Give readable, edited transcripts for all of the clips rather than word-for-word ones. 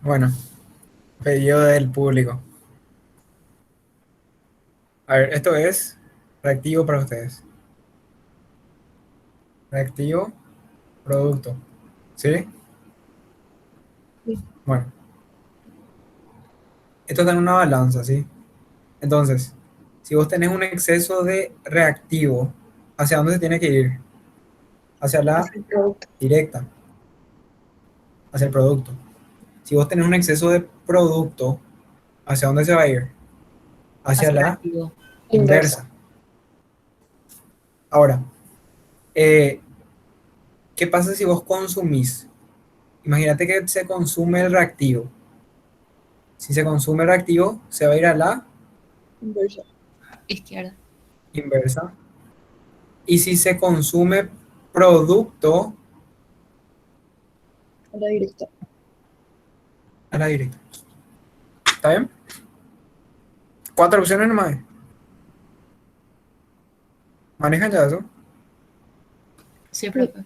Bueno, pedido del público. A ver, esto es reactivo para ustedes. Reactivo, producto. ¿Sí? Sí. Bueno, esto está en una balanza, ¿sí? Entonces, si vos tenés un exceso de reactivo, ¿hacia dónde se tiene que ir? Hacia la Hace el producto. directa, hacia el producto. Si vos tenés un exceso de producto, ¿hacia dónde se va a ir? Hacia Hacia el la activo. Inversa. inversa. Ahora, eh, ¿qué pasa si vos consumís? Imagínate que se consume el reactivo. Si se consume el reactivo, se va a ir a la Inversa. Izquierda. inversa. Y si se consume producto, A la directa. a la directa. ¿Está bien? Cuatro opciones nomás. ¿Manejan ya eso? Sí, Sí. profe.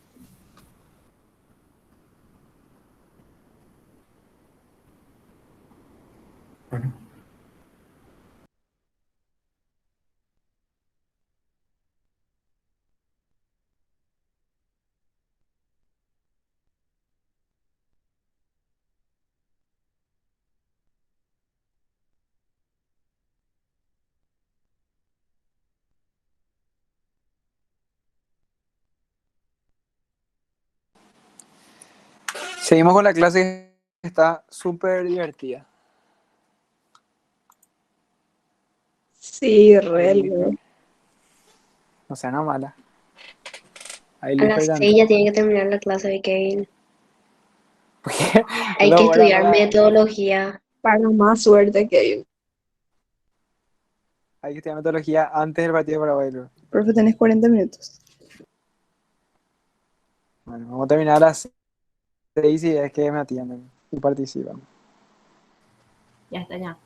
Bueno. Seguimos con la clase que está súper divertida. Sí, Ahí, real, güey. no sea nada mala. Ahí A le las esperan. 6 ya tiene que terminar la clase de Kevin. Hay que 2 horas estudiar para. metodología. Para más suerte que yo. Hay que estudiar metodología antes del partido de Paraguay. Profe, tenés 40 minutos. Bueno, vamos a terminar a las 6 y es que me atienden y participan. Ya está, ya.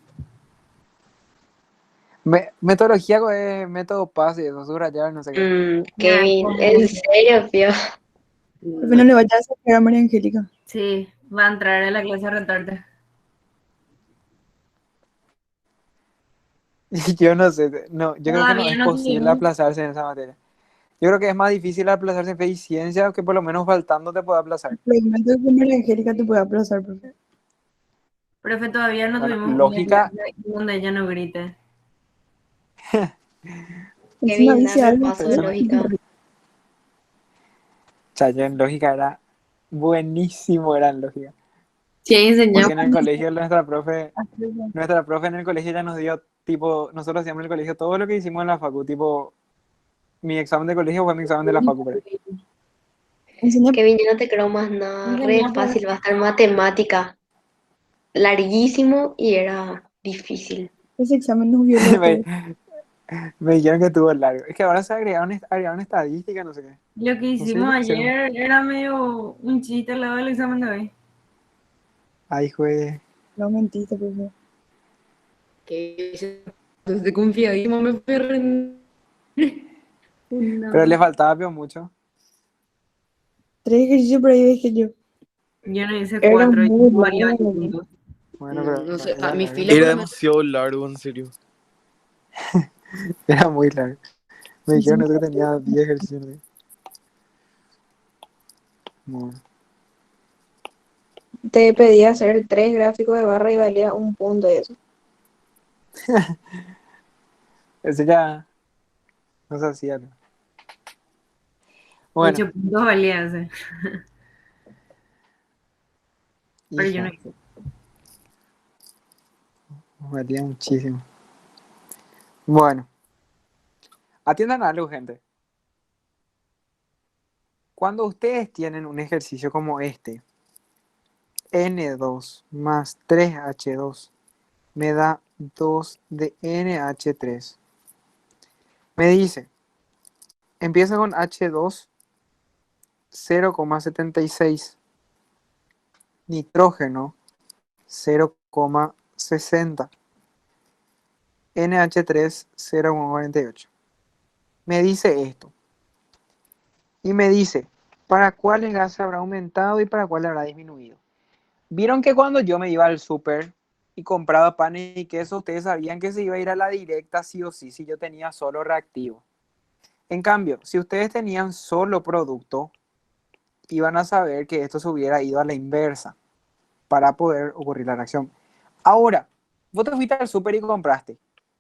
Metodología es método PAS y eso, subrayar, no sé qué. Nah, es Kevin, ¿en como... serio, Pío? Profe, no le vayas a sacar a María Angélica. Sí, va a entrar en la clase a retarte. Y yo no sé, no, yo creo que no Todavía es no posible terminó. aplazarse en esa materia. Yo creo que es más difícil aplazarse en fe y ciencia que por lo menos faltando te pueda aplazar. Pero el método que María Angélica te puede aplazar, profe. Profe, todavía no Bueno, tuvimos una lógica, clase donde ella no grite. Encima Kevin, dice dame el algo. paso de lógica. chayo, en lógica era buenísimo, era en lógica. Sí, ahí Eso Porque enseñamos. en el colegio nuestra profe en el colegio ya nos dio, tipo, nosotros hacíamos en el colegio todo lo que hicimos en la facu, tipo, mi examen de colegio fue mi examen de la facu, por ahí. enseña Kevin, yo no te creo más nada. Re Enseñamos, profe. fácil, va a estar matemática. Larguísimo y era difícil. ese examen nos violó a me, todos. me dijeron que estuvo largo. Es que ahora se agregaron estadísticas, no sé qué. Lo que No sé hicimos qué pusieron. ayer era medio un chiste al lado del examen de hoy. Ay, juez. No mentiste, profe. Que desde confiadísimo me fui a rendir. Pero le No. faltaba pero mucho. 3 ejercicios por ahí ves que yo. Yo no hice Era cuatro, yo muy valía ocho largo. puntos. Bueno, No, pero no sé, a era mi largo. fila Era por lo menos. demasiado largo, en serio. Era muy largo. Me dijeron Encima eso que tenía 10 ejercicios. Bueno. te pedía hacer 3 gráficos de barra y valía un punto de eso. Ese ya no se hacía, ¿no? Bueno, 8 puntos valía ese. Pero yo no hija, hice. valía muchísimo. Bueno, atiendan algo, gente. Cuando ustedes tienen un ejercicio como este, N2 más 3H2 me da 2 de NH3. Me dice, empieza con H2, 0,76, nitrógeno, 0,60, NH3, 0,48. Me dice esto. Y me dice, ¿para cuáles gases habrá aumentado y para cuáles habrá disminuido? Vieron que cuando yo me iba al súper y compraba panes y queso, ustedes sabían que se iba a ir a la directa sí o sí, si yo tenía solo reactivo. En cambio, si ustedes tenían solo producto, iban a saber que esto se hubiera ido a la inversa para poder ocurrir la reacción. Ahora, vos te fuiste al súper y compraste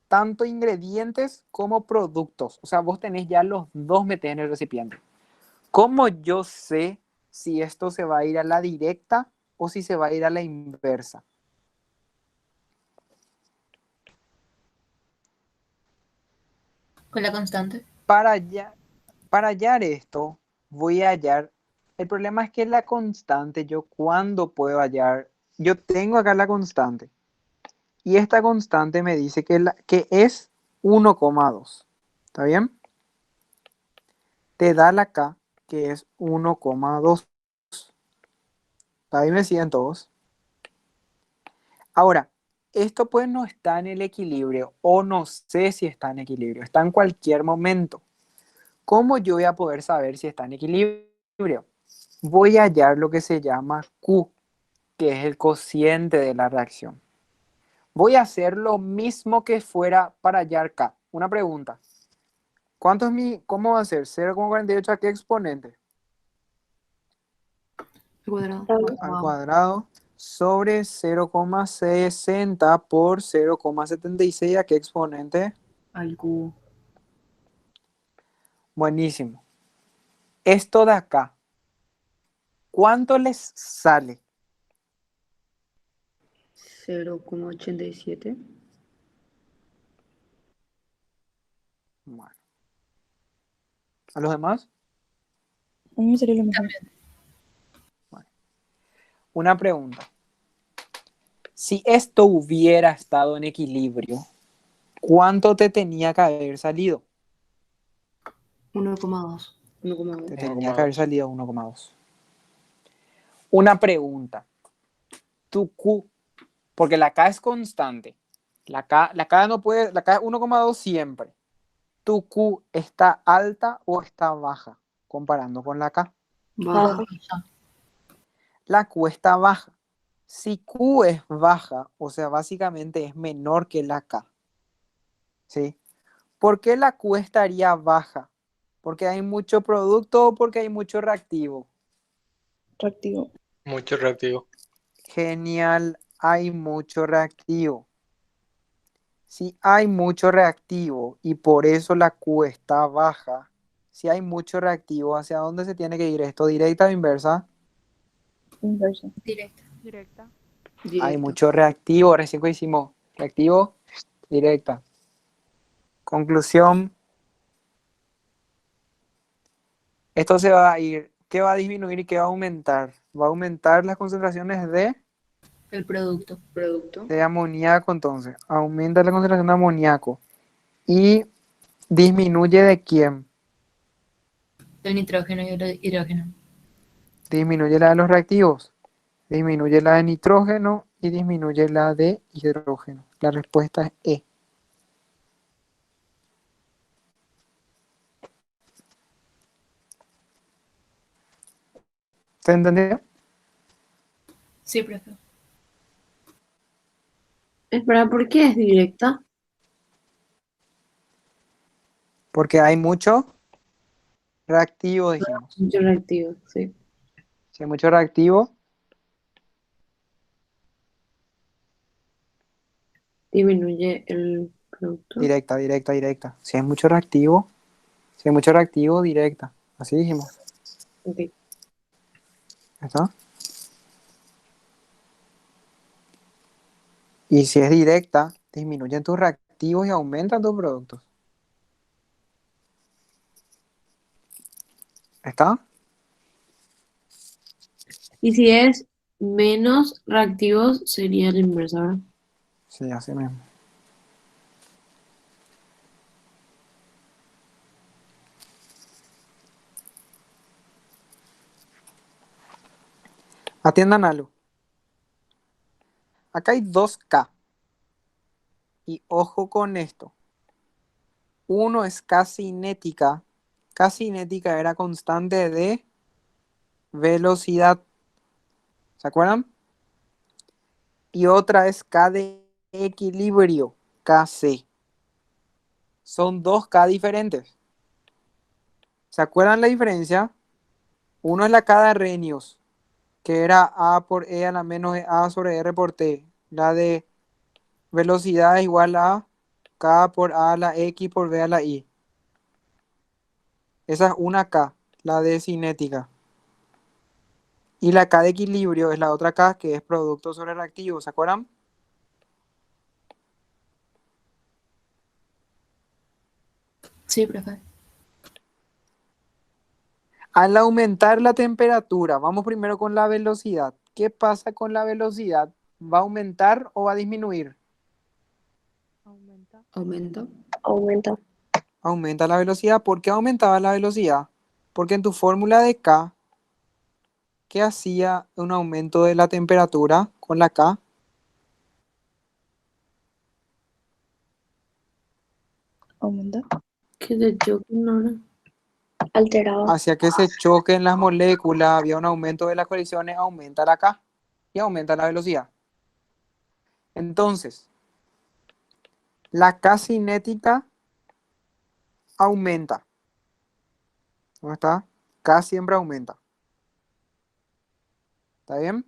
tanto ingredientes como productos. O sea, vos tenés ya los dos metés en el recipiente. ¿Cómo yo sé si esto se va a ir a la directa o si se va a ir a la inversa? Con la constante. Para hallar esto, voy a hallar. El problema es que la constante, yo cuando puedo hallar, yo tengo acá la constante. Y esta constante me dice que es 1,2. ¿Está bien? Te da la K, que es 1,2. Ahí me siguen todos. Ahora, esto pues no está en el equilibrio o no sé si está en equilibrio. Está en cualquier momento. ¿Cómo yo voy a poder saber si está en equilibrio? Voy a hallar lo que se llama Q, que es el cociente de la reacción. Voy a hacer lo mismo que fuera para hallar K. Una pregunta. ¿Cómo va a ser? 0,48 a qué exponente? Al cuadrado. Al cuadrado sobre 0,60 por 0,76 a qué exponente. Al cubo. Buenísimo. Esto de acá, ¿cuánto les sale? 0,87. Bueno. ¿A los demás? A mí me salió lo mismo. Una pregunta. Si esto hubiera estado en equilibrio, ¿cuánto te tenía que haber salido? 1,2. 1,2. Te tenía que haber salido 1,2. Una pregunta. Tu Q, porque la K es constante. La K no puede, la K es 1,2 siempre. ¿Tu Q está alta o está baja comparando con la K? Baja. La Q está baja. Si Q es baja, o sea, básicamente es menor que la K. ¿Sí? ¿Por qué la Q estaría baja? ¿Porque hay mucho producto o porque hay mucho reactivo? Reactivo. Mucho reactivo. Genial, hay mucho reactivo. Si hay mucho reactivo y por eso la Q está baja, si hay mucho reactivo, ¿hacia dónde se tiene que ir esto? ¿Directa o inversa? Inverso. Directa. Directa. Hay Directo. mucho reactivo, recién que hicimos reactivo, directa. Conclusión, esto se va a ir, ¿qué va a disminuir y qué va a aumentar? Va a aumentar las concentraciones El producto. de amoníaco, entonces, aumenta la concentración de amoníaco y disminuye de quién, El nitrógeno y el hidrógeno. disminuye la de los reactivos, disminuye la de nitrógeno y disminuye la de hidrógeno. La respuesta es E. ¿Se entendió? Sí, profe. Espera, ¿por qué es directa? Porque hay mucho reactivo, dijimos. Mucho reactivo, sí. Si hay mucho reactivo, Disminuye el producto. directa, directa, directa. Si hay mucho reactivo, directa. Así dijimos. Ok. ¿Está? Y si es directa, disminuyen tus reactivos y aumentan tus productos. ¿Está? Y si es menos reactivos, sería el inverso, ¿verdad? Sí, así mismo. Atiendan algo. Acá hay 2K. Y ojo con esto. Uno es K cinética. K cinética era constante de velocidad. ¿Se acuerdan? y otra es K de equilibrio, KC. Son dos K diferentes. ¿Se acuerdan la diferencia? Uno es la K de Arrhenius, que era A por E a la menos A sobre R por T. La de velocidad es igual a K por A a la X por B a la Y. Esa es una K, la de cinética. Y la K de equilibrio es la otra K, que es producto sobre reactivo. ¿Se acuerdan? Sí, profe. Al aumentar la temperatura, vamos primero con la velocidad. ¿Qué pasa con la velocidad? ¿Va a aumentar o va a disminuir? Aumento. Aumenta. Aumenta la velocidad. ¿Por qué aumentaba la velocidad? Porque en tu fórmula de K, ¿qué hacía un aumento de la temperatura con la K? Aumenta. Que te choquen ahora. Alterado. Hacia que se choquen las moléculas, había un aumento de las colisiones, aumenta la K y aumenta la velocidad. Entonces, la K cinética aumenta. ¿Dónde está? K siempre aumenta. ¿Está bien?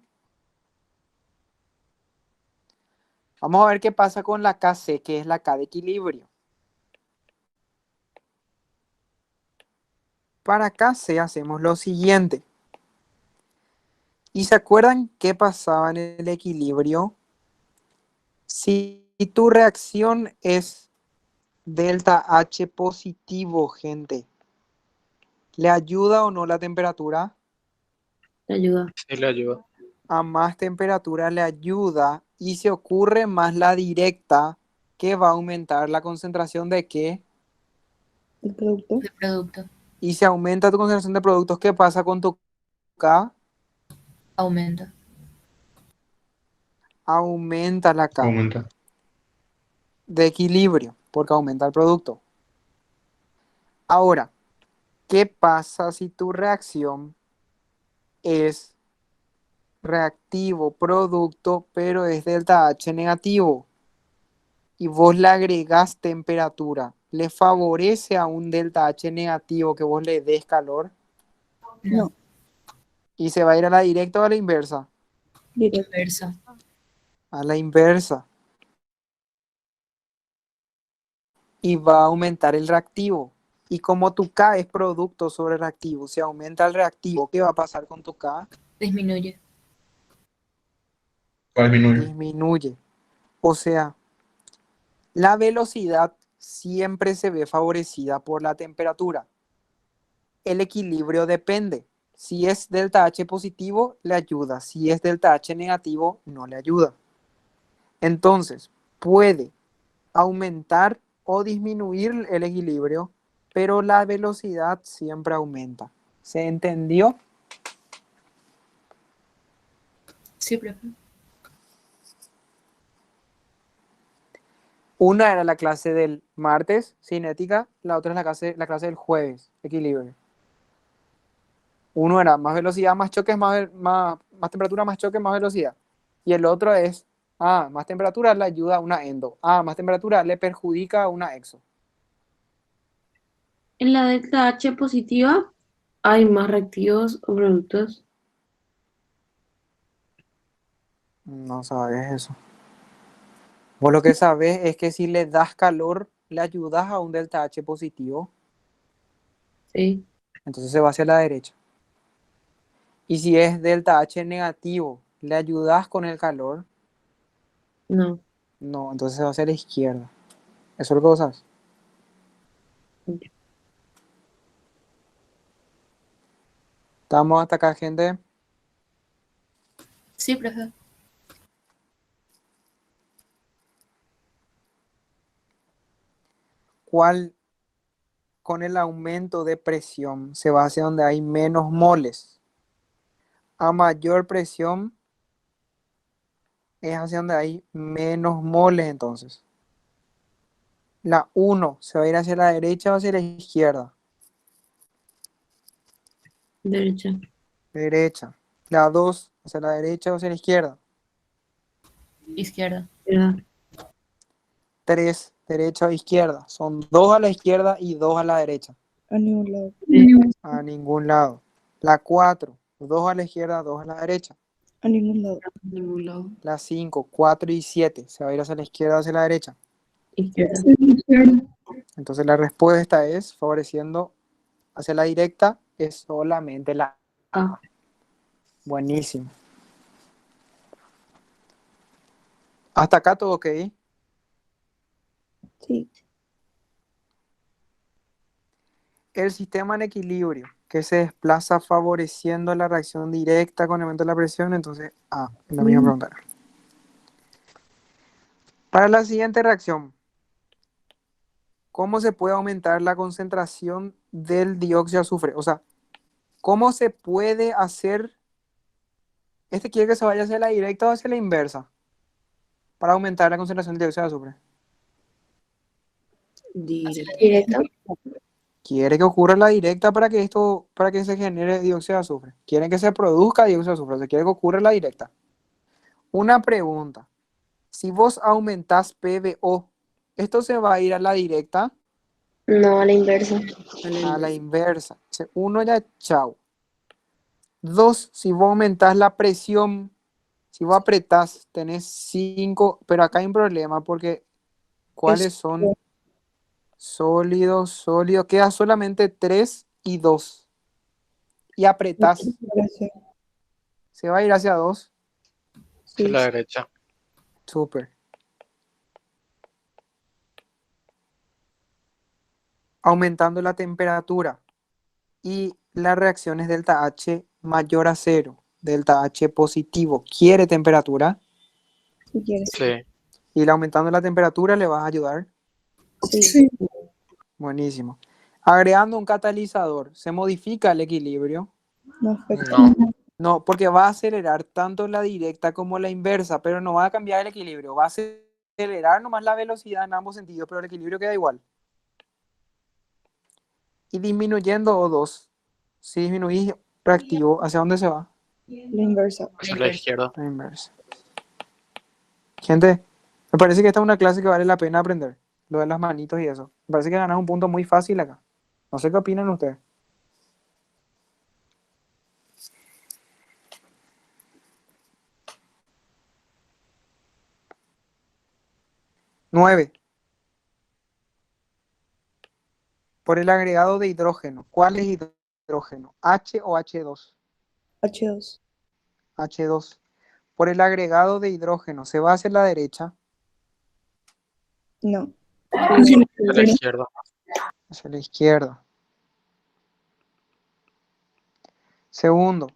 Vamos a ver qué pasa con la KC, que es la K de equilibrio. Para KC hacemos lo siguiente. ¿Y se acuerdan qué pasaba en el equilibrio? Si tu reacción es delta H positivo, gente, ¿le ayuda o no la temperatura? Te ayuda. Sí, le ayuda. A más temperatura le ayuda y se ocurre más la directa, que va a aumentar la concentración de qué. El producto. De producto. Y si aumenta tu concentración de productos, ¿qué pasa con tu K? Aumenta. Aumenta la K Aumenta. de equilibrio, porque aumenta el producto. Ahora, ¿qué pasa si tu reacción es reactivo, producto, pero es delta H negativo? Y vos le agregás temperatura. ¿Le favorece a un delta H negativo que vos le des calor? No. Y se va a ir a la directa o a la inversa. Directo. Inversa. A la inversa. Y va a aumentar el reactivo. Y como tu K es producto sobre reactivo, si aumenta el reactivo, ¿qué va a pasar con tu K? Disminuye. Va a disminuir. Disminuye. O sea, la velocidad siempre se ve favorecida por la temperatura. El equilibrio depende. Si es delta H positivo, le ayuda. Si es delta H negativo, no le ayuda. Entonces, puede aumentar o disminuir el equilibrio, pero la velocidad siempre aumenta. ¿Se entendió? Sí, profe. Una era la clase del martes, cinética, la otra es la clase del jueves, equilibrio. Uno era más velocidad, más choques, más temperatura, más choques, más velocidad. Y el otro es, más temperatura le ayuda a una endo. Más temperatura le perjudica a una exo. En la delta H positiva hay más reactivos o productos. No sabes eso. Vos lo que sabes es que si le das calor, le ayudas a un delta H positivo, Sí. entonces se va hacia la derecha. Y si es delta H negativo, le ayudas con el calor, No. no, entonces se va hacia la izquierda. Eso es lo que vos sabes. ¿Estamos hasta acá, gente? Sí, profe. ¿Cuál con el aumento de presión se va hacia donde hay menos moles? A mayor presión es hacia donde hay menos moles, entonces. La 1 se va a ir hacia la derecha o hacia la izquierda. Derecha. Derecha. La 2 hacia la derecha o hacia la izquierda. Izquierda. Izquierda. 3, derecha o izquierda. Son 2 a la izquierda y 2 a la derecha. A ningún lado. A ningún lado. La 4, 2 a la izquierda, 2 a la derecha. A ningún lado. Ningún lado. La 5, 4 y 7. Se va a ir hacia la izquierda o hacia la derecha. Izquierda. Entonces la respuesta es, favoreciendo hacia la directa, es solamente la A. A. Buenísimo. Hasta acá todo ok. Sí. El sistema en equilibrio que se desplaza favoreciendo la reacción directa con el aumento de la presión, entonces A, es la misma pregunta. Para la siguiente reacción, ¿cómo se puede aumentar la concentración del dióxido de azufre? O sea, ¿cómo se puede hacer? Este quiere que se vaya hacia la directa o hacia la inversa para aumentar la concentración del dióxido de azufre. Directo. Directo. Quiere que ocurra la directa para que se genere dióxido de azufre. Quieren que se produzca dióxido de azufre. O sea, quiere que ocurra la directa. Una pregunta. Si vos aumentás PBO, ¿esto se va a ir a la directa? No, a la inversa. A la inversa. O sea, uno ya, chao. 2, si vos aumentás la presión, si vos apretás, tenés 5, pero acá hay un problema porque ¿cuáles son? Sólidos, sólido, queda solamente 3 y 2. Y apretás, se va a ir hacia 2. Hacia la derecha. Súper. Aumentando la temperatura y la reacción es delta H mayor a 0, delta H positivo. ¿Quiere temperatura? Si quieres. Sí. Y la aumentando la temperatura le vas a ayudar. Sí. Buenísimo. Agregando un catalizador, ¿se modifica el equilibrio? No afecta. No. No, porque va a acelerar tanto la directa como la inversa, pero no va a cambiar el equilibrio. Va a acelerar nomás la velocidad en ambos sentidos, pero el equilibrio queda igual. Y disminuyendo O2, si disminuís reactivo, ¿hacia dónde se va? La inversa. Hacia la izquierda. La inversa. Gente, me parece que esta es una clase que vale la pena aprender. Lo de las manitos y eso. Me parece que ganas un punto muy fácil acá. No sé qué opinan ustedes. Nueve. Por el agregado de hidrógeno. ¿Cuál es hidrógeno? ¿H o H2? H2. H2. Por el agregado de hidrógeno. ¿Se va hacia la derecha? No. Hacia la izquierda. Hacia la izquierda. Segundo,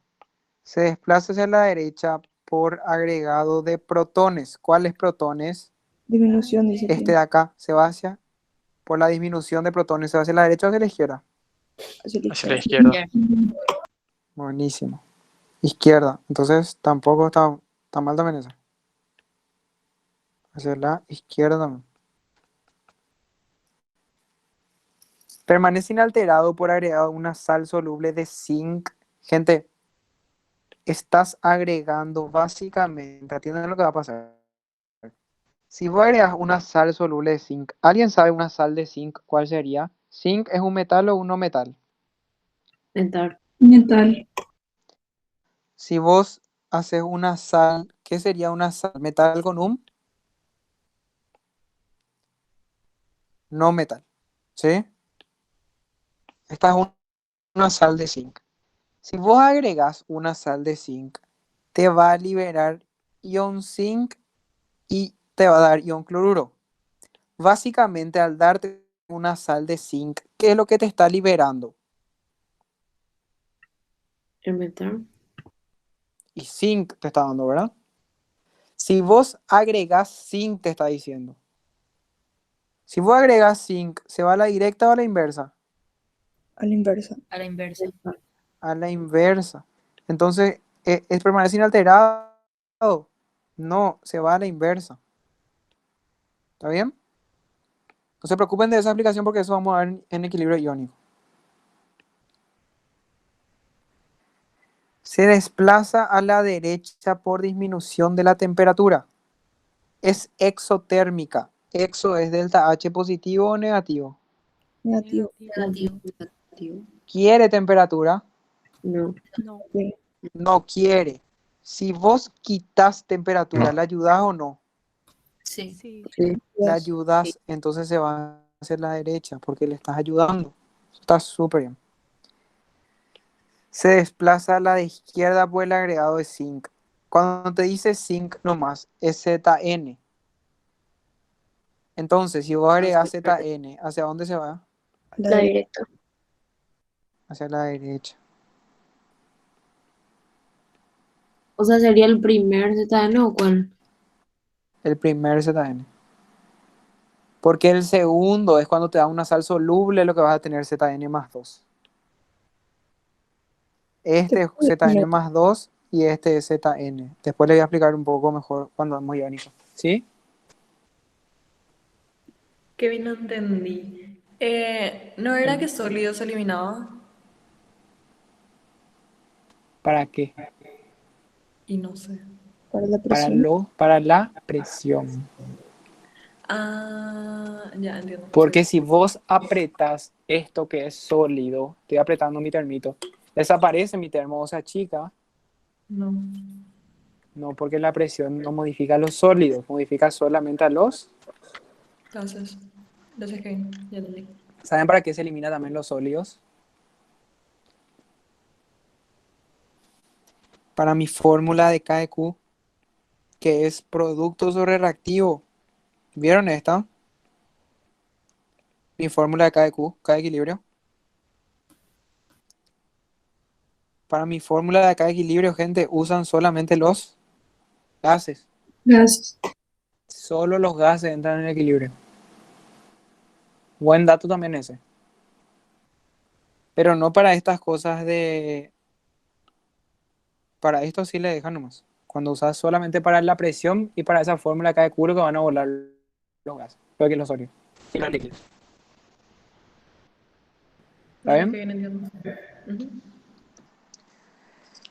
se desplaza hacia la derecha por agregado de protones. ¿Cuáles protones? Disminución, dice. Este de acá se va hacia, por la disminución de protones, ¿se va hacia la derecha o hacia la izquierda? Hacia la Hacia la izquierda. izquierda. Buenísimo. Izquierda. Entonces tampoco está mal también eso. Hacia la izquierda también. Permanece inalterado por agregado una sal soluble de zinc. Gente, estás agregando básicamente, atienden lo que va a pasar. Si vos agregas una sal soluble de zinc, ¿alguien sabe una sal de zinc cuál sería? ¿Zinc es un metal o un no metal? Metal. Metal. Si vos haces una sal, ¿qué sería una sal? ¿Metal con un? No metal. ¿Sí? Esta es una sal de zinc. Si vos agregas una sal de zinc, te va a liberar ion zinc y te va a dar ion cloruro. Básicamente, al darte una sal de zinc, ¿qué es lo que te está liberando? El metal. Y zinc te está dando, ¿verdad? Si vos agregás zinc, te está diciendo. Si vos agregás zinc, ¿se va a la directa o a la inversa? A la inversa. A la inversa. A la inversa. Entonces, ¿es permanece inalterado? No, se va a la inversa. ¿Está bien? No se preocupen de esa aplicación porque eso vamos a ver en equilibrio iónico. Se desplaza a la derecha por disminución de la temperatura. Es exotérmica. Exo es delta H positivo o negativo. Negativo. Negativo. ¿Quiere temperatura? No. No quiere. Si vos quitas temperatura, ¿le ayudás o no? Sí. Sí. Le ayudas, entonces se va hacia la derecha porque le estás ayudando. Está súper bien. Se desplaza a la de izquierda por el agregado de zinc. Cuando te dice zinc nomás, es ZN. Entonces, si vos agregás ZN, ¿hacia dónde se va? La directa. Hacia la derecha. O sea, sería el primer ZN o cuál. El primer ZN. Porque el segundo es cuando te da una sal soluble, lo que vas a tener ZN más 2. Este es ZN más 2 y este es ZN. Después le voy a explicar un poco mejor cuando es muy iónico. ¿Sí? Kevin, no entendí. ¿No era que sólido se eliminaba? ¿Para qué? Y no sé. Para la presión. Para la presión. Ah, ya entiendo. Porque si vos apretas esto que es sólido, estoy apretando mi termito, desaparece mi termo, o sea, chica. No. No, porque la presión no modifica los sólidos, modifica solamente a los. Gracias. Gracias, Kevin. Ya entendí. ¿Saben para qué se elimina también los sólidos? Para mi fórmula de K de Q, que es producto sobre reactivo. ¿Vieron esta? Mi fórmula de K de Q, K de equilibrio. Para mi fórmula de K de equilibrio, gente, usan solamente los gases. Gracias. Solo los gases entran en equilibrio. Buen dato también ese. Pero no para estas cosas de. Para esto sí le dejan nomás. Cuando usas solamente para la presión y para esa fórmula acá de culo que van a volar los gases. Pero que los sólidos. Y los líquidos. ¿Está Dale, bien? Kevin, entiendo. Ujú.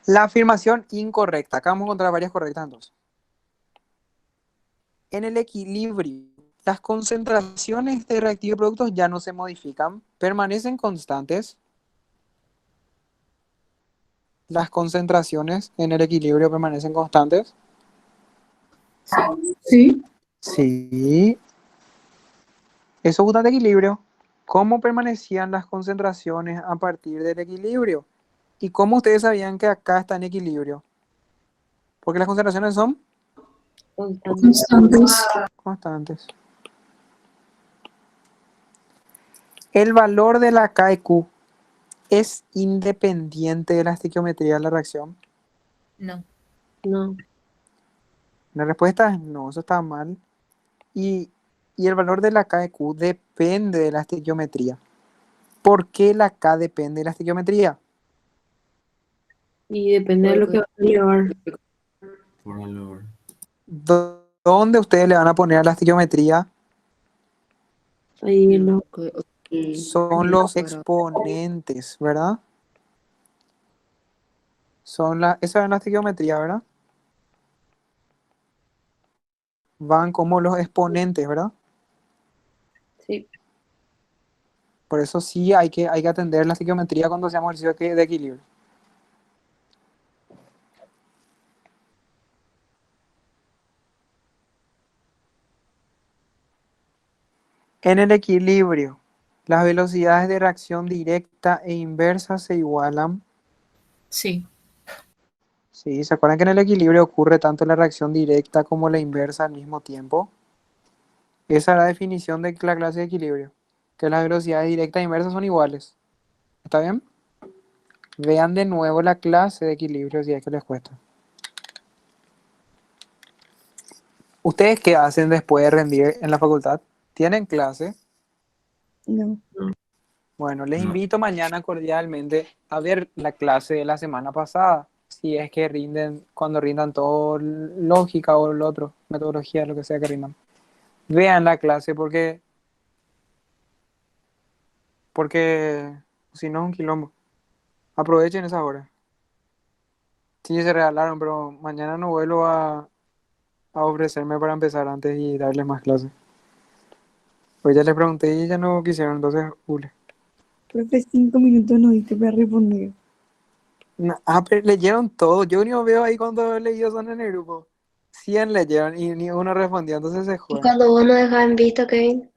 La afirmación incorrecta. Acá vamos a encontrar varias correctas entonces. En el equilibrio, las concentraciones de reactivos y productos ya no se modifican, permanecen constantes. Las concentraciones en el equilibrio permanecen constantes. Sí. Sí. Eso gusta de equilibrio. ¿Cómo permanecían las concentraciones a partir del equilibrio? ¿Y cómo ustedes sabían que acá está en equilibrio? Porque las concentraciones son Constantes. constantes. El valor de la K de Q es independiente de la estequiometría de la reacción. No. No. La respuesta es no, eso está mal. Y el valor de la K de Q depende de la estequiometría. ¿Por qué la K depende de la estequiometría? Y depende de lo que va a llevar. ¿Dónde ustedes le van a poner a la estequiometría? Ahí no. Son los exponentes, ¿verdad? Esa es la estequiometría, ¿verdad? Van como los exponentes, ¿verdad? Sí. Por eso sí hay que atender la estequiometría cuando hacemos ejercicio de equilibrio. En el equilibrio, las velocidades de reacción directa e inversa se igualan. Sí. Sí, ¿se acuerdan que en el equilibrio ocurre tanto la reacción directa como la inversa al mismo tiempo? Esa es la definición de la clase de equilibrio, que las velocidades directa e inversa son iguales. ¿Está bien? Vean de nuevo la clase de equilibrio si es que les cuesta. ¿Ustedes qué hacen después de rendir en la facultad? ¿Tienen clase? No. Bueno, les invito mañana cordialmente a ver la clase de la semana pasada. Si es que rinden, cuando rindan todo lógica o lo otro, metodología, lo que sea que rindan. Vean la clase porque si no es un quilombo. Aprovechen esa hora. Sí, se regalaron, pero mañana no vuelvo a ofrecerme para empezar antes y darles más clases. Pues ya les pregunté y ya no quisieron, entonces, Profe, 5 minutos no diste para responder. pero leyeron todo. Yo ni veo ahí cuando leí son en el grupo. 100 leyeron y ni uno respondió, entonces se Y juegan. cuando vos no dejás en visto, Kevin,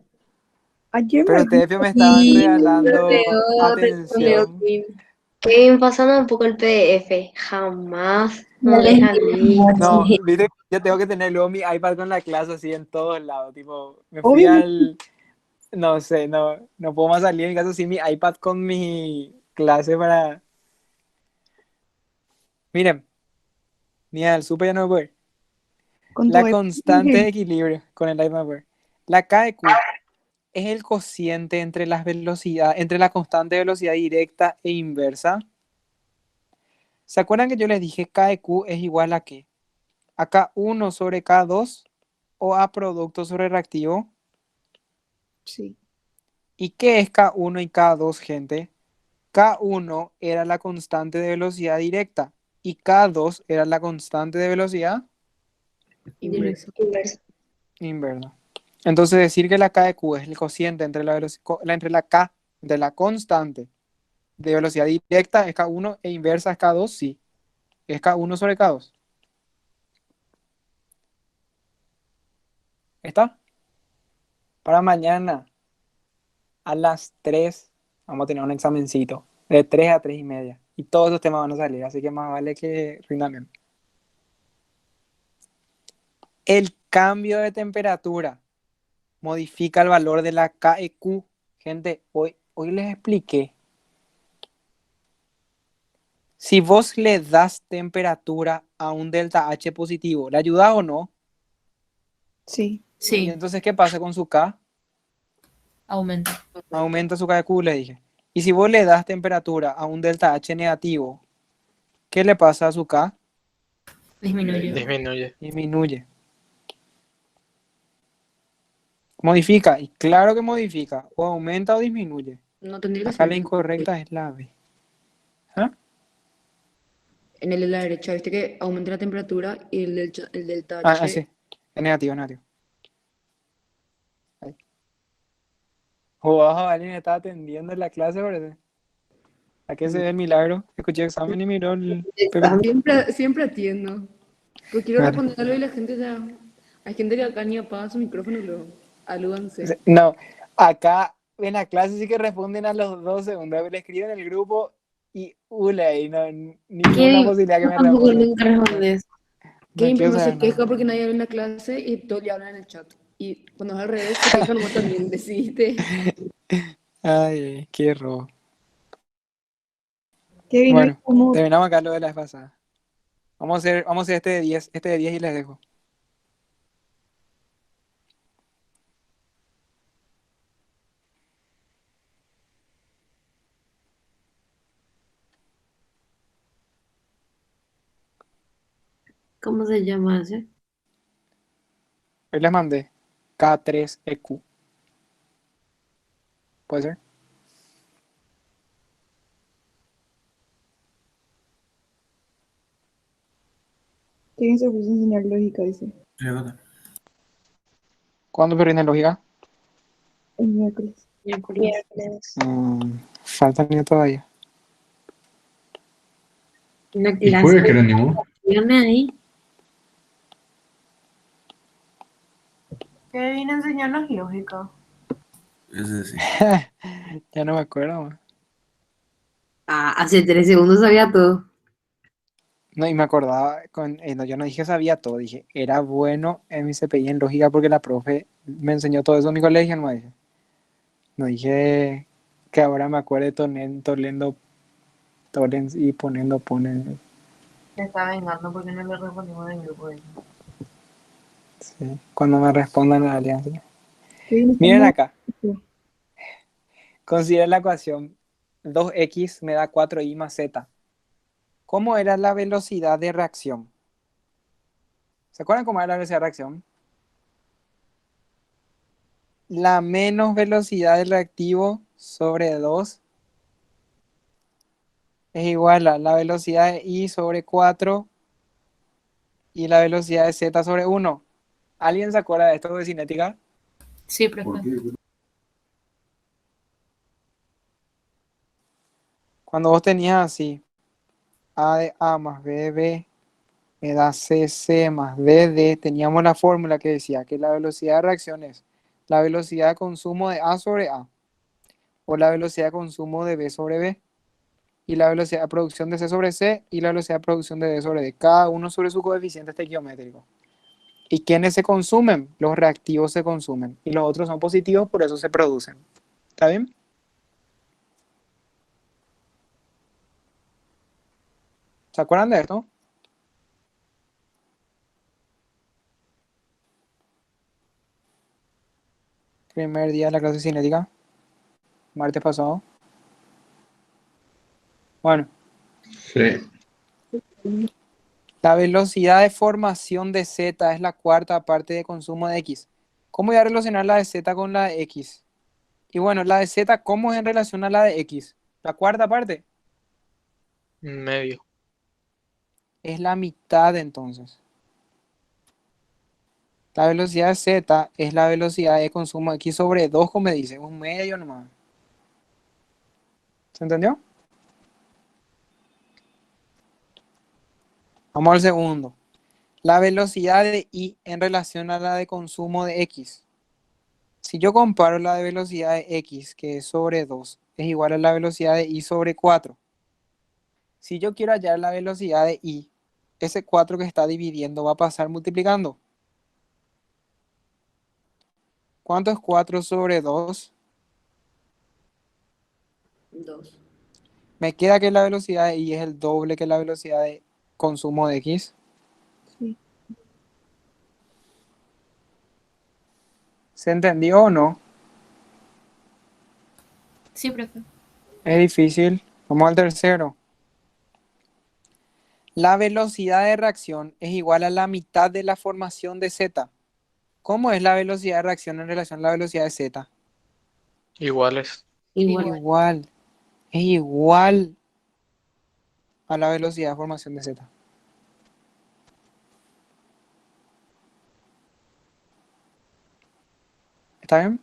Ayer Pero me ustedes me estaban Sí, regalando respondió atención. Kim. Kevin, pasando un poco el PDF. Jamás Ya no les dejan visto. No, viste, yo tengo que tener luego mi iPad con la clase así en todos lados. Tipo, me fui Obviamente. no sé, no puedo más salir de mi casa sin mi iPad con mi clase para. Miren, ni al super ya no voy a poder. Con tu La iPad. constante de equilibrio con el iPad Air. La K de Q es el cociente entre las velocidades, entre la constante de velocidad directa e inversa. ¿Se acuerdan que yo les dije K de Q es igual a qué? A K1 sobre K2 o a producto sobre reactivo. Sí. ¿Y qué es K1 y K2, gente? K1 era la constante de velocidad directa y K2 era la constante de velocidad Inverso. Inverso. inversa. Entonces decir que la K de Q es el cociente entre entre la K, de la constante de velocidad directa es K1 e inversa es K2, sí. Es K1 sobre K2. ¿Está? Para mañana a las 3 vamos a tener un examencito de 3 a 3 y media. Y todos esos temas van a salir, así que más vale que rindan bien. El cambio de temperatura modifica el valor de la KEQ. Gente, hoy les expliqué. Si vos le das temperatura a un delta H positivo, ¿le ayuda o no? Sí. Y Sí, entonces, ¿qué pasa con su K? aumenta. Aumenta su KEQ, le dije. Y si vos le das temperatura a un delta H negativo, ¿qué le pasa a su K? Disminuye. Disminuye. Disminuye. Modifica, y claro que modifica. O aumenta o disminuye. No tendría que Acá ser la incorrecta es la B. ¿Ah? en el de la derecha, viste que aumenta la temperatura y el del Ah, touch. sí. Es negativo, es negativo. Ahí. O alguien me estaba atendiendo en la clase, parece. ¿A qué se ve el milagro? Escuché examen y miró el PPT. Siempre atiendo. Pero quiero Claro. responderlo y la gente ya. Hay gente que acá ni apaga su micrófono y lo alúdanse. No, acá en la clase sí que responden a los 2 segundos. Le escriben en el grupo y y no, ni una Kevin, posibilidad que vos me tampoco respondan. nunca respondes. No Kevin quiero primero saber se nada. queja porque nadie habla en la clase y todos le hablan en el chat. Y cuando es al revés, se quejan vos también, decidiste. Ay, qué robo. Kevin, hoy Bueno, como terminamos acá lo de la vez pasada. Vamos a hacer este de 10 y les dejo. ¿Cómo se llama ese? Hoy les mandé K3EQ. ¿Puede ser? Kevin se puso a enseñar lógica, dice. ¿Cuándo rinde lógica? El miércoles. Miércoles. Miércoles. Faltan ya todavía. Una ¿Y clase jueves qué de rendimos? acciones ahí. Kevin, enseñarnos lógica. Ese sí. Ya no me acuerdo, man. Ah, hace 3 segundos sabía todo. No, y me acordaba, no, yo no dije sabía todo, dije, era bueno en mi CPI en lógica porque la profe me enseñó todo eso en mi colegio, no dije. No dije que ahora me acuerde tolendo, y ponen. Se está vengando porque no le respondimos en el grupo. Sí, cuando me respondan en la alianza. Kevin está Miren muy acá, alto. considera la ecuación 2x me da 4y más z. ¿Cómo era la velocidad de reacción? ¿Se acuerdan cómo era la velocidad de reacción? La menos velocidad del reactivo sobre 2 es igual a la velocidad de i sobre 4 y la velocidad de z sobre 1. ¿Alguien se acuerda de esto de cinética? Sí, profe. Cuando vos tenías así, A de A más B de B, me da C más D de, teníamos la fórmula que decía que la velocidad de reacción es la velocidad de consumo de A sobre A, o la velocidad de consumo de B sobre B, y la velocidad de producción de C sobre C, y la velocidad de producción de D sobre D, cada uno sobre su coeficiente estequiométrico. ¿Y quiénes se consumen? Los reactivos se consumen, y los otros son positivos, por eso se producen. ¿Está bien? ¿Se acuerdan de esto? Primer día de la clase de cinética, martes pasado. Bueno, Sí. la velocidad de formación de Z es la cuarta parte de consumo de X. ¿Cómo voy a relacionar la de Z con la de X? Y bueno, la de Z, ¿cómo es en relación a la de X? La cuarta parte Medio. es la mitad entonces. La velocidad de Z es la velocidad de consumo de X sobre 2, como me dice, un medio nomás. ¿Se entendió? Vamos al segundo. La velocidad de Y en relación a la de consumo de X. Si yo comparo la de velocidad de X, que es sobre 2, es igual a la velocidad de Y sobre 4. Si yo quiero hallar la velocidad de Y, ese 4 que está dividiendo va a pasar multiplicando. ¿Cuánto es 4 sobre 2? 2. Me queda que la velocidad de Y es el doble que la velocidad de consumo de X. Sí. ¿Se entendió o no? Sí, profe. Es difícil. Vamos al tercero. La velocidad de reacción es igual a la mitad de la formación de Z. ¿Cómo es la velocidad de reacción en relación a la velocidad de Z? Iguales. Igual. Igual. Es igual a la velocidad de formación de Z. ¿Está bien?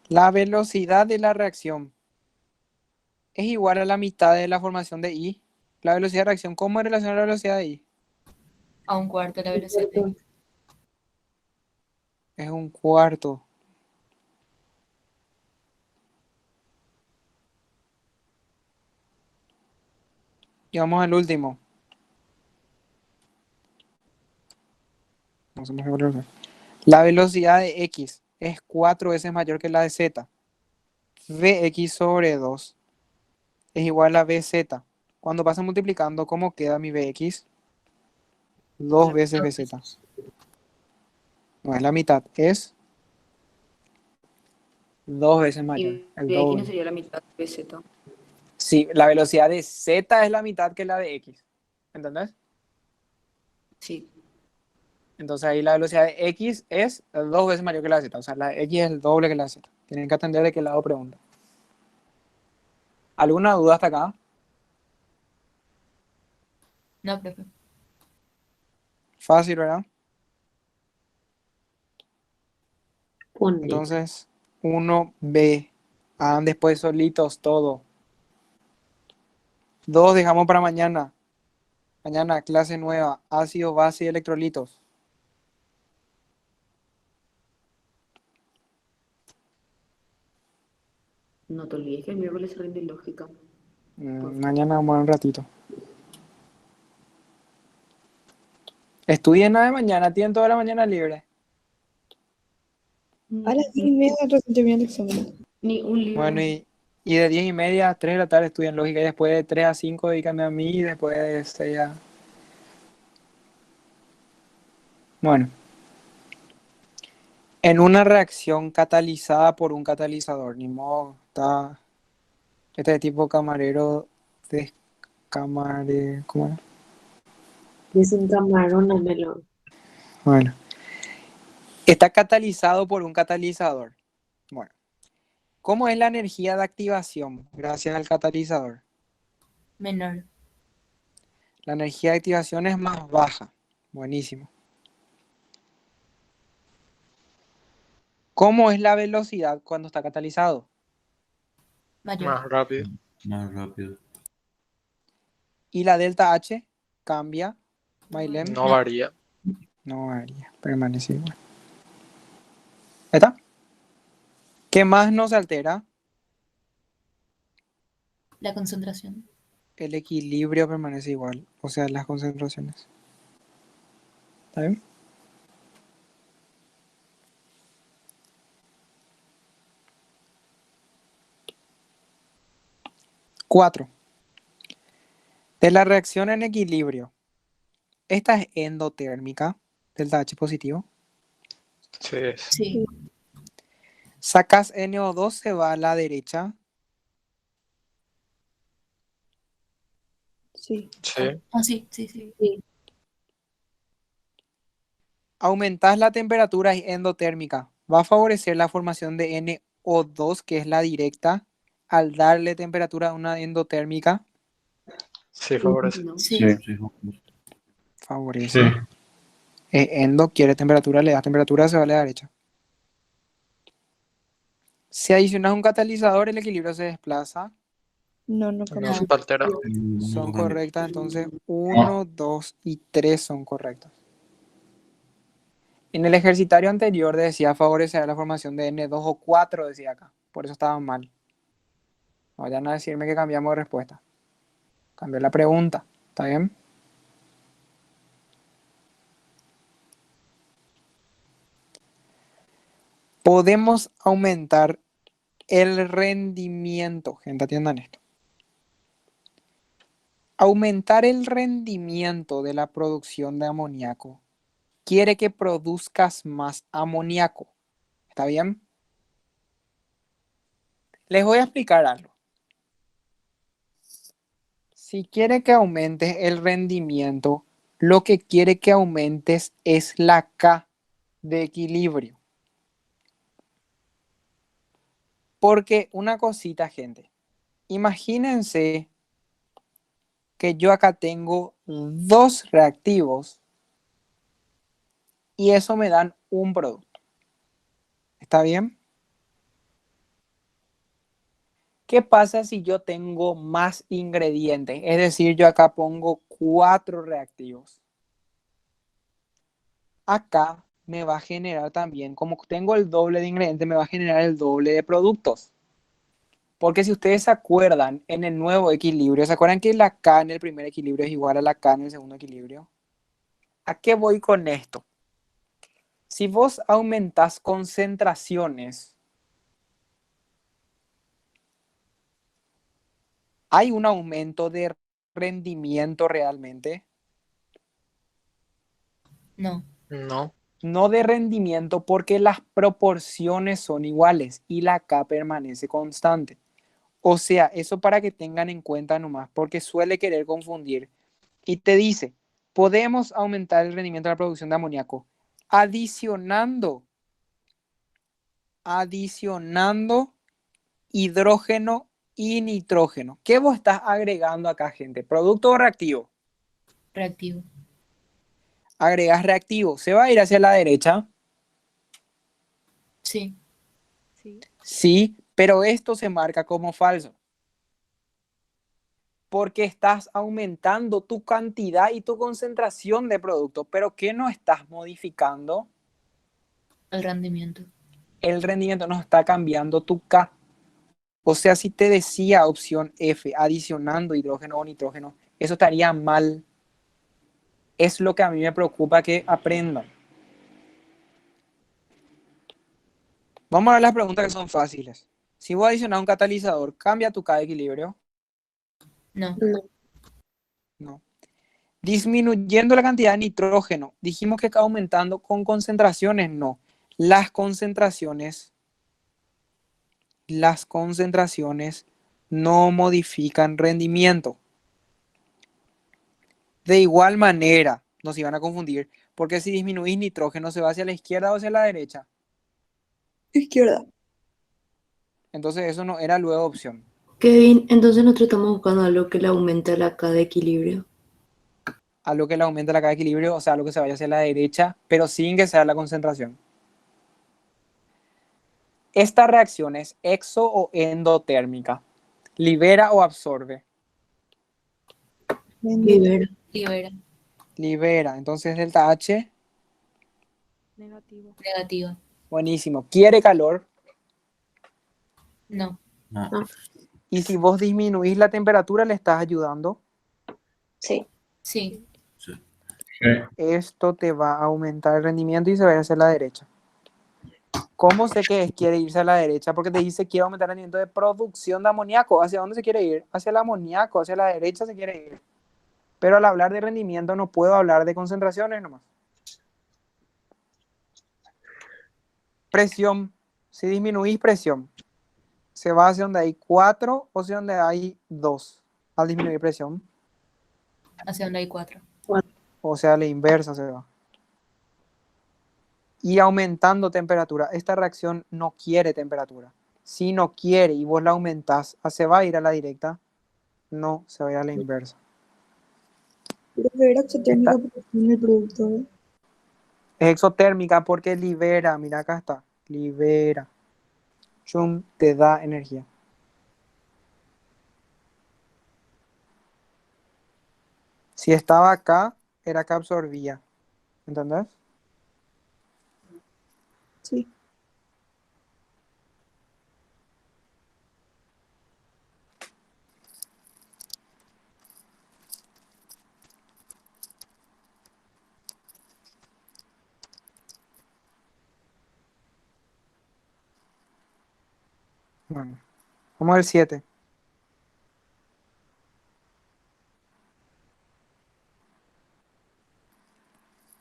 La velocidad de la reacción es igual a la mitad de la formación de Y. La velocidad de reacción, ¿cómo en relación a la velocidad de Y? A un cuarto de la velocidad de X. Es un cuarto. Y vamos al último. No se me ocurre. La velocidad de X es 4 veces mayor que la de Z. Vx sobre 2 es igual a Vz. Cuando pasa multiplicando, ¿cómo queda mi Vx? 2 veces Vz. No es la mitad, es 2 veces mayor, Y el de X no doble. sería la mitad de Z. Sí, la velocidad de Z es la mitad que la de X. ¿Entendés? Sí. Entonces ahí la velocidad de X es 2 veces mayor que la de Z. O sea, la de X es el doble que la de Z. Tienen que atender de qué lado pregunta. ¿Alguna duda hasta acá? No, profe. Fácil, ¿verdad? Ponele. Entonces, 1B. Hagan después solitos todo. 2 dejamos para mañana. Mañana, clase nueva. Ácido, base y electrolitos. No te olvides que el miércoles se rinde lógica. Mañana vamos a ver un ratito. Estudien nada de mañana. Tienen toda la mañana libre. A las 10:30 recién termina el examen. Ni un libro. Bueno, y de 10:30 a 3 de la tarde estudian lógica. Y después de 3 a 5 dedícame a mí. Y después de 6 a... Bueno. En una reacción catalizada por un catalizador. Ni modo. Está... Este tipo camarero de camarero... ¿Cómo era? Es un camarón a melón. Bueno. Está catalizado por un catalizador. Bueno. ¿Cómo es la energía de activación gracias al catalizador? Menor. La energía de activación es más baja. Buenísimo. ¿Cómo es la velocidad cuando está catalizado? Mayor. Más rápido. Más rápido. ¿Y la delta H cambia? Mailem, No varía. no varía, permanece igual. ¿Ahí está? ¿Qué más nos altera? La concentración. El equilibrio permanece igual, o sea, las concentraciones. ¿Está bien? Cuatro. De la reacción en equilibrio, esta es endotérmica, delta H positivo. Sí, es. Sí. Sacas NO2, se va a la derecha. Sí. Sí. Ah, sí, sí, sí. Aumentas la temperatura es endotérmica. Va a favorecer la formación de NO2, que es la directa, al darle temperatura a una endotérmica. Sí, favorece. No. Sí. Sí. Favorece. Endo quiere temperatura, le das temperatura, se va a la derecha. Si adicionas un catalizador, el equilibrio se desplaza. No, no No cambia. se altera. Son correctas, entonces 1, 2 y 3 son correctas. En el ejercitario anterior decía favorecer la formación de N2 o 4, decía acá. Por eso estaban mal. No vayan a decirme que cambiamos de respuesta. Cambié la pregunta. ¿Está bien? Podemos aumentar el rendimiento. Gente, atiendan esto. Aumentar el rendimiento de la producción de amoníaco quiere que produzcas más amoníaco. ¿Está bien? Les voy a explicar algo. Si quiere que aumentes el rendimiento, lo que quiere que aumentes es la K de equilibrio. Porque una cosita, gente. Imagínense que yo acá tengo 2 reactivos y eso me dan un producto. ¿Está bien? ¿Qué pasa si yo tengo más ingredientes? Es decir, yo acá pongo 4 reactivos. Acá me va a generar también, como tengo el doble de ingredientes, me va a generar el doble de productos. Porque si ustedes se acuerdan, en el nuevo equilibrio, ¿se acuerdan que la K en el primer equilibrio es igual a la K en el segundo equilibrio? ¿A qué voy con esto? Si vos aumentás concentraciones, ¿hay un aumento de rendimiento realmente? No. No. No de rendimiento, porque las proporciones son iguales y la K permanece constante. O sea, eso para que tengan en cuenta nomás, porque suele querer confundir. Y te dice, podemos aumentar el rendimiento de la producción de amoníaco adicionando hidrógeno y nitrógeno. ¿Qué vos estás agregando acá, gente? ¿Producto o reactivo? Reactivo. Agregas reactivo. ¿Se va a ir hacia la derecha? Sí. Sí. Sí, pero esto se marca como falso. Porque estás aumentando tu cantidad y tu concentración de producto, pero ¿qué no estás modificando? El rendimiento. El rendimiento no está cambiando tu K. O sea, si te decía opción F, adicionando hidrógeno o nitrógeno, eso estaría mal. Es lo que a mí me preocupa que aprendan. Vamos a ver las preguntas que son fáciles. Si vos adicionas un catalizador, ¿cambia tu K de equilibrio? No. No. Disminuyendo la cantidad de nitrógeno, dijimos que aumentando con concentraciones, no. Las concentraciones no modifican rendimiento. De igual manera, nos iban a confundir, porque si disminuís nitrógeno, ¿se va hacia la izquierda o hacia la derecha? Izquierda. Entonces eso no era luego opción. Kevin, entonces nosotros estamos buscando algo que le aumente la K de equilibrio. algo que le aumente la carga de equilibrio, o sea, algo que se vaya hacia la derecha, pero sin que sea la concentración. ¿Esta reacción es exo o endotérmica? ¿Libera o absorbe? Libera. Libera. Libera. Entonces delta H, Negativo. Negativa. buenísimo. ¿Quiere calor? No. No. Y si vos disminuís la temperatura, le estás ayudando. Sí. Sí. Sí. Esto te va a aumentar el rendimiento y se va a ir hacia la derecha. ¿Cómo sé que quiere irse a la derecha? Porque te dice quiere aumentar el rendimiento de producción de amoníaco. ¿Hacia dónde se quiere ir? Hacia el amoníaco, hacia la derecha se quiere ir. Pero al hablar de rendimiento no puedo hablar de concentraciones nomás. Presión. Si disminuís presión, ¿se va hacia donde hay 4 o hacia donde hay 2? Al disminuir presión. Hacia donde hay 4. O sea, a la inversa se va. Y aumentando temperatura. Esta reacción no quiere temperatura. Si no quiere y vos la aumentás, ¿se va a ir a la directa? No, se va a ir a la inversa. Pero era exotérmica porque tiene el producto, ¿eh? Es exotérmica porque libera. Mira, acá está. Libera. Chum, te da energía. Si estaba acá, era que absorbía. ¿Entendés? Sí. Bueno, vamos al 7.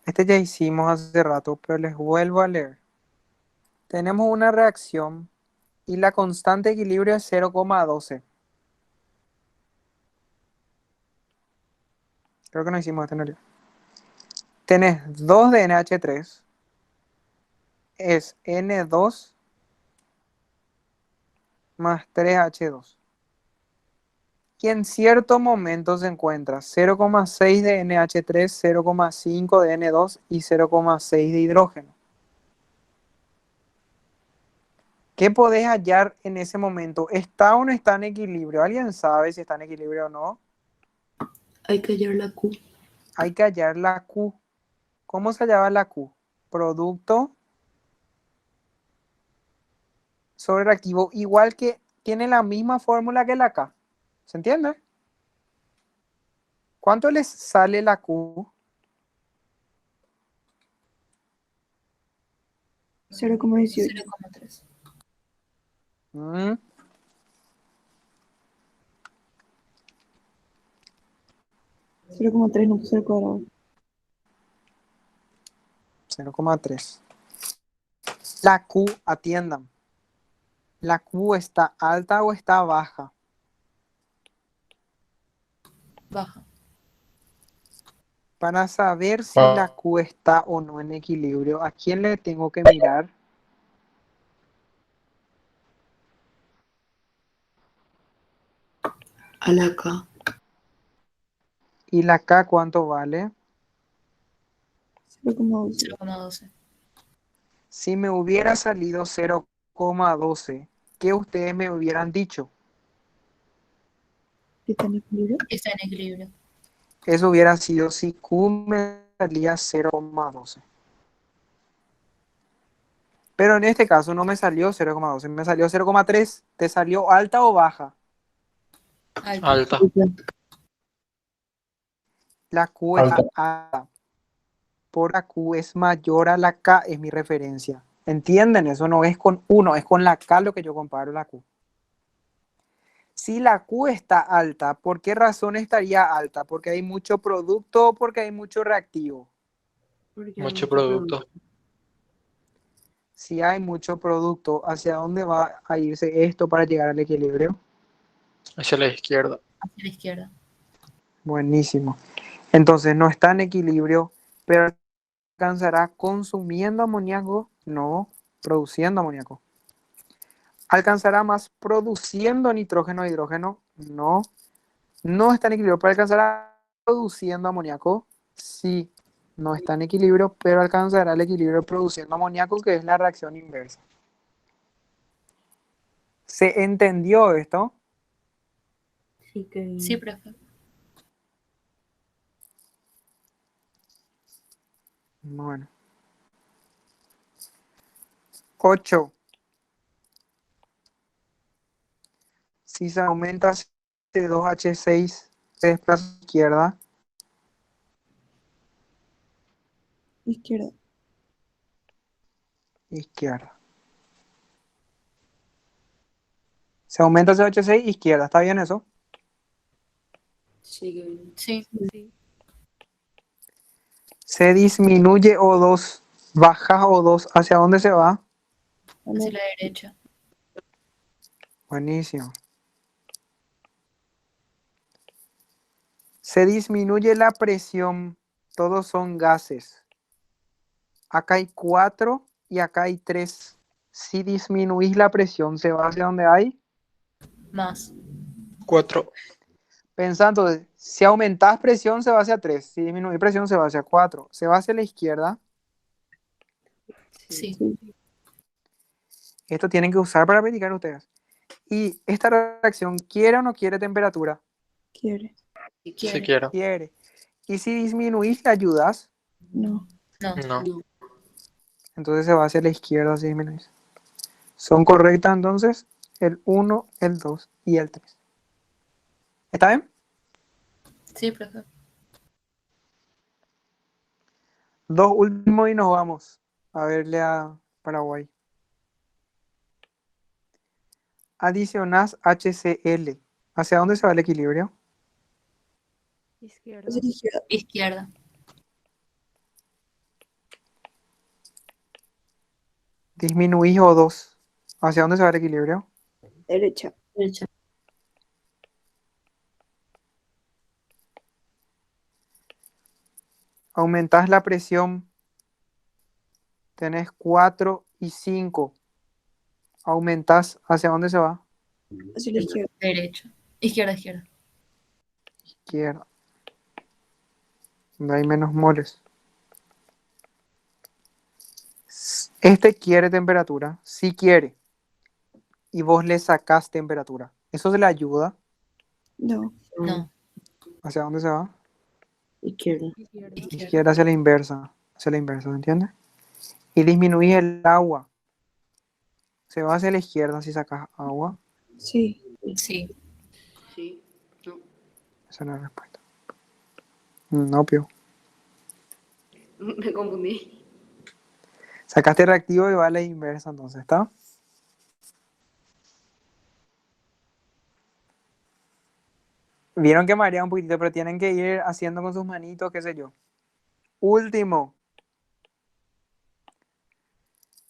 Este ya hicimos hace rato, pero les vuelvo a leer. Tenemos una reacción y la constante de equilibrio es 0,12. Creo que no hicimos esto en realidad. Tenés 2 de NH3, es N2 más 3H2. Y en cierto momento se encuentra 0,6 de NH3, 0,5 de N2 y 0,6 de hidrógeno. ¿Qué podés hallar en ese momento? ¿Está o no está en equilibrio? ¿Alguien sabe si está en equilibrio o no? Hay que hallar la Q. Hay que hallar la Q. ¿Cómo se hallaba la Q? Producto sobre reactivo, igual que tiene la misma fórmula que la K. ¿Se entiende? ¿Cuánto les sale la Q? 0,18. 0,3. Mm, 0,3 no puse al cuadrado. 0,3. La Q, atiendan. ¿La Q está alta o está baja? Baja. Para saber si la Q está o no en equilibrio, ¿a quién le tengo que mirar? A la K. ¿Y la K cuánto vale? 0,12. 0,12. Si me hubiera salido 0,12, ¿qué ustedes me hubieran dicho? ¿Está en equilibrio? Está en equilibrio. Eso hubiera sido si Q me salía 0,12. Pero en este caso no me salió 0,12, me salió 0,3. ¿Te salió alta o baja? Alta. Alta. La Q es alta. Por la Q es mayor a la K, es mi referencia. ¿Entienden? Eso no es con 1, es con la K lo que yo comparo la Q. Si la Q está alta, ¿por qué razón estaría alta? ¿Porque hay mucho producto o porque hay mucho reactivo? Porque hay Mucho producto. Si hay mucho producto, ¿hacia dónde va a irse esto para llegar al equilibrio? Hacia la izquierda. Hacia la izquierda. Buenísimo. Entonces no está en equilibrio, pero ¿alcanzará consumiendo amoníaco? No, produciendo amoníaco. ¿Alcanzará más produciendo nitrógeno e hidrógeno? No. No está en equilibrio, pero alcanzará produciendo amoníaco. Sí, no está en equilibrio, pero alcanzará el equilibrio produciendo amoníaco, que es la reacción inversa. ¿Se entendió esto? Sí, que... Sí, profe. Bueno. 8. Si se aumenta C2H6, se desplaza a la izquierda. Izquierda. Izquierda. Se aumenta C2H6, izquierda. ¿Está bien eso? Sí, que... Sí. Se disminuye O2, baja O2. ¿Hacia dónde se va? Hacia la derecha. Buenísimo. Se disminuye la presión. Todos son gases. Acá hay 4 y acá hay 3. Si disminuís la presión, ¿se va hacia donde hay? Más. 4. Pensando, si aumentás presión, se va hacia 3. Si disminuís presión, se va hacia 4. Se va hacia la izquierda. Sí. Esto tienen que usar para practicar ustedes. Y esta reacción, ¿quiere o no quiere temperatura? Quiere. Si Si quiere. quiero. Quiere. Y si disminuís, ¿le ayudas? No. No. No. No. Entonces se va hacia la izquierda si disminuís. Son correctas entonces el 1, el 2 y el 3. ¿Está bien? Sí, profe. 2 últimos y nos vamos a verle a Paraguay. Adicionás HCl. ¿Hacia dónde se va el equilibrio? Izquierda. Hacia la izquierda. Izquierda. Disminuís O2. ¿Hacia dónde se va el equilibrio? Derecha. Derecha. Aumentás la presión. Tenés 4 y 5. Aumentás. ¿Hacia dónde se va? Hacia la izquierda. Derecha. Izquierda, izquierda. Izquierda. Donde hay menos moles. Este quiere temperatura. Sí quiere. Y vos le sacás temperatura. ¿Eso se le ayuda? No. No. ¿Hacia dónde se va? Izquierda. Izquierda. Izquierda hacia la inversa. Hacia la inversa, ¿me entiendes? Y disminuís el agua. Se va hacia la izquierda si sacas agua. Sí. Sí. Sí. No. Esa es la respuesta. No, pio. Me confundí. Sacaste reactivo y va a la inversa, entonces, ¿está? Vieron que marea un poquitito, pero tienen que ir haciendo con sus manitos, qué sé yo. Último.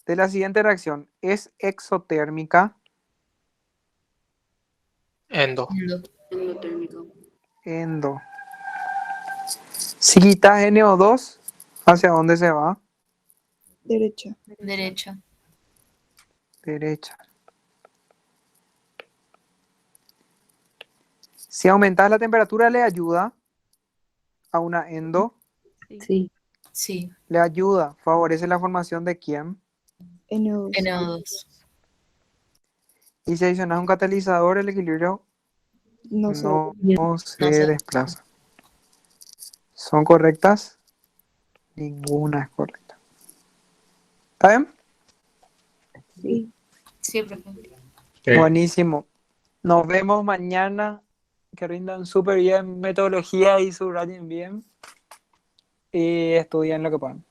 De la siguiente reacción, ¿es exotérmica? Endo. Endo. Endotérmico. Endo. Si quitas NO2, ¿hacia dónde se va? Derecha. Derecha. Derecha. Si aumentas la temperatura, ¿le ayuda a una endo? Sí. Sí. Le ayuda, favorece la formación de quién. NO2. NO2. Y si adicionas un catalizador, el equilibrio No sé. no No se sé. desplaza. ¿Son correctas? Ninguna es correcta. ¿Está bien? Sí. Sí, profe. Buenísimo. Nos vemos mañana. Que rindan súper bien metodología y subrayen bien. Y estudien lo que puedan.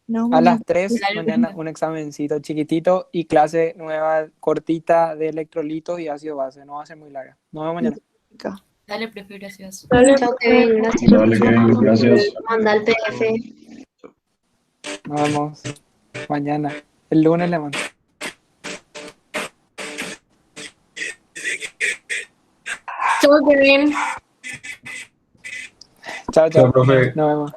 No, A las 3, Dale, mañana profe. un examencito chiquitito y clase nueva cortita de electrolitos y ácido base. No va a ser muy larga. Nos vemos mañana. Dale, profe, gracias. Chao, Kevin. Gracias. Dale, Kevin, gracias. Manda el PDF. Nos vemos mañana. El lunes le mando. Chao, Kevin. Chao, Chao, chao. profe. Nos vemos.